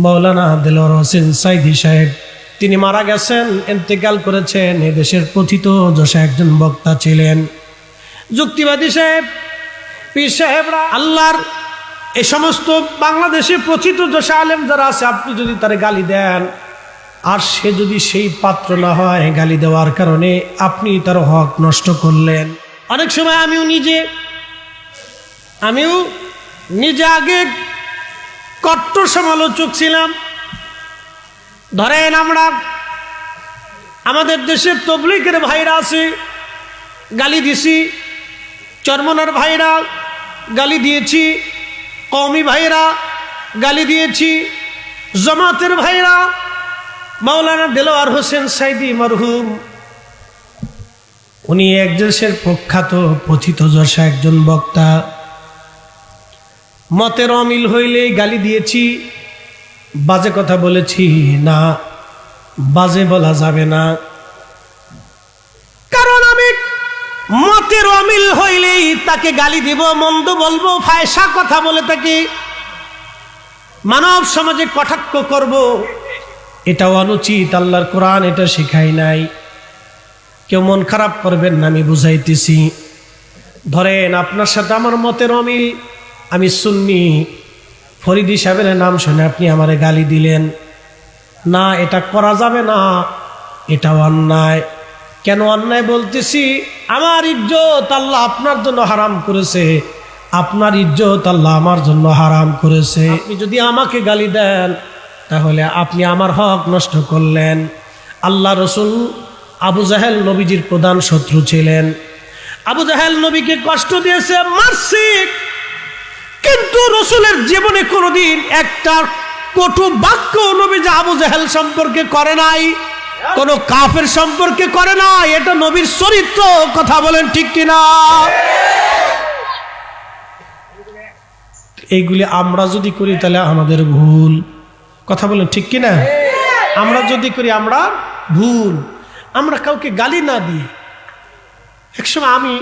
মাওলানা দেলোয়ার হোসেন সাইদি সাহেব, তিনি মারা গেছেন, ইন্তেকাল করেছেন। এদেশের প্রথিত যশা একজন বক্তা ছিলেন, যুক্তিবাদী সাহেব, পীর সাহেবরা, আল্লাহর এই সমস্ত বাংলাদেশে প্রথিত যশা আলেম যারা আছে, আপনি যদি তারে গালি দেন আর সে যদি সেই পাত্র না হয়, গালি দেওয়ার কারণে আপনি তার হক নষ্ট করলেন। অনেক সময় আমিও নিজে আগে কট্টর সমালোচক ছিলাম। ধরেন আমরা আমাদের দেশের তবলিগের ভাইরা আছে, গালি দিছি, চরমনার ভাইরা গালি দিয়েছি, কওমি ভাইরা গালি দিয়েছি, জামাতের ভাইরা, মাওলানা দেলোয়ার হোসেন সাইদি মরহুম, উনি এক দেশের প্রখ্যাত পথিত যশা একজন বক্তা। মতের অমিল হইলেই গালি দিয়েছি, বাজে কথা বলেছি না, বাজে বলা যাবে না, কারণ আমি মতের অমিল হইলেই তাকে গালি দিব, মন্দ বলবো, ফায়সা কথা বলে তাকে মানব সমাজে কটাক্ষ করব, এটাও অনুচিত। আল্লাহর কোরআন এটা শেখায় নাই। কেউ মন খারাপ করবেন না, আমি বুঝাইতেছি। ধরেন আপনার সাথে আমার মতের অমিল, আমি সুন্নি, ফরিদি সাহেবের নাম শুনে আপনি আমারে গালি দিলেন, না এটা করা যাবে না, এটা অন্যায়। কেন অন্যায় বলতেছি? আমার ইজ্জত আল্লাহ আপনার জন্য হারাম করেছে, আপনার ইজ্জত আল্লাহ আমার জন্য হারাম করেছে। আপনি যদি আমাকে গালি দেন তাহলে আপনি আমার হক নষ্ট করলেন। আল্লাহ রসুল আবু জাহেল নবীজির প্রধান শত্রু ছিলেন। আবু জাহেল নবীকে কষ্ট দিয়েছে, মারছে, কিন্তু রসুলের জীবনে কোনোদিন একটা কটু বাক্য নবীজি আবু জাহেল সম্পর্কে করে নাই, কোন কাফের সম্পর্কে করে নাই। এটা নবীর চরিত্র। কথা বলেন ঠিক কিনা? এইগুলি আমরা যদি করি তাহলে আমাদের ভুল। কথা বলেন ঠিক কিনা? আমরা যদি করি আমরা ভুল। আমরা কাউকে গালি না দিই। একসময় আমি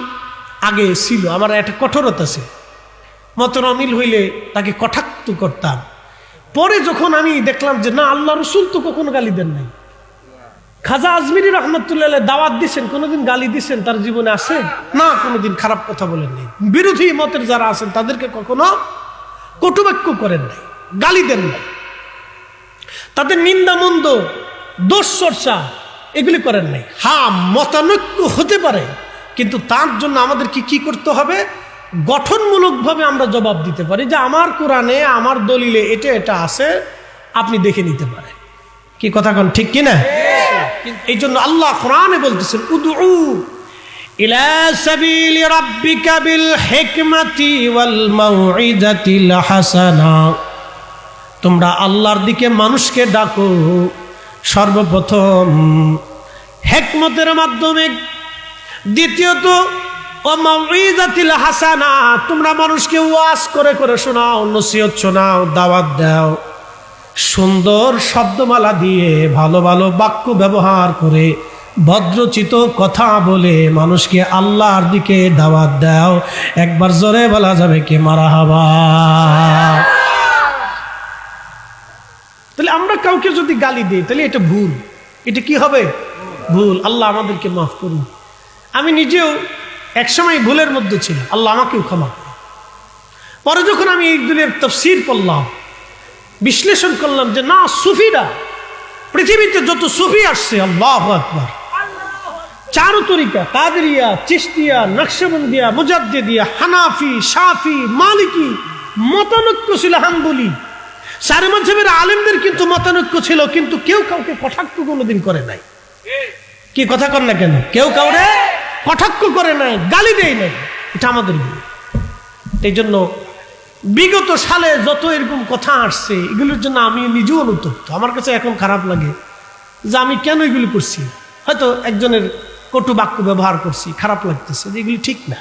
আগে ছিল, আমার একটা কঠোরতা ছিল, মতের অমিল হইলে তাকে কটাক্ষ করতাম। পরে যখন আমি দেখলাম যে না, আল্লাহ রসুল তো কখনো গালি দেন নাই। খাজা আজমিরি রহমতুল্লাহ দাওয়াত দিচ্ছেন, কোনোদিন গালি দিচ্ছেন তার জীবনে আছে? না, কোনোদিন খারাপ কথা বলেন নাই। বিরোধী মতের যারা আছেন তাদেরকে কখনো কটুবাক্য করেন নাই, গালি দেন নাই, তাদের নিন্দা মন্দ দোষ চর্চা এগুলি করেন নাই। হ্যাঁ, মতানৈক্য হতে পারে, কিন্তু তার জন্য আমাদেরকে কি করতে হবে? গঠনমূলকভাবে আমরা জবাব দিতে পারি যে আমার কোরআনে, আমার দলিলে এটা এটা আছে, আপনি দেখে নিতে পারেন। কি কথা কোন ঠিক কিনা? এই জন্য আল্লাহ কোরআনে বলতেছেন, উদউ ইলা সাবিলি রাব্বিকা বিল হিকমাতি ওয়াল মাউইযাতিল হাসানা। তোমরা আল্লাহর দিকে মানুষকে ডাকো সর্বপ্রথম হিকমতের মাধ্যমে, দ্বিতীয়ত ও মাউইযাতিল হাসানা, তোমরা মানুষকে ওয়াজ করে করে শোনাও, নসিহত শোনাও, দাওয়াত দাও, সুন্দর শব্দমালা দিয়ে, ভালো ভালো বাক্য ব্যবহার করে, ভদ্রচিত কথা বলে মানুষকে আল্লাহর দিকে দাওয়াত দাও। একবার জোরে বলা যাবে কি মারহাবা? তাহলে আমরা কাউকে যদি গালি দিই তাহলে এটা ভুল। এটা কি হবে? ভুল। আল্লাহ আমাদেরকে মাফ করুন। আমি নিজেও একসময় ভুলের মধ্যে ছিল, আল্লাহ আমাকেও ক্ষমা করুন। পরে যখন আমি এই দুনিয়ার তাফসীর পড়লাম, বিশ্লেষণ করলাম যে না, সুফিরা, পৃথিবীতে যত সুফি আসছে, আল্লাহু আকবার, চারু তরিকা, কাদেরিয়া, চিশতিয়া, নকশবন্দিয়া, মুজাদ্দিদিয়া, হানাফি, শাফি, মালিকি, মতানৈক্য ছিল, হাম্বলি, চার মাযহাবের আলেমদের কিন্তু মতানৈক্য ছিল, কিন্তু কেউ কাউকে কটাক্ষ কোনোদিন করে নাই। কি কথা কর না কেন? কেউ কাউরে কটাক্ষ করে নাই, গালি দেয় নাই। এটা আমাদের ভুল। এই জন্য বিগত সালে যত এরকম কথা আসছে, এগুলোর জন্য আমি নিজেও অনুতপ্ত। আমার কাছে এখন খারাপ লাগে যে আমি কেন এগুলি করছি। হয়তো একজনের কটু বাক্য ব্যবহার করছি, খারাপ লাগতেছে, যে এগুলি ঠিক না।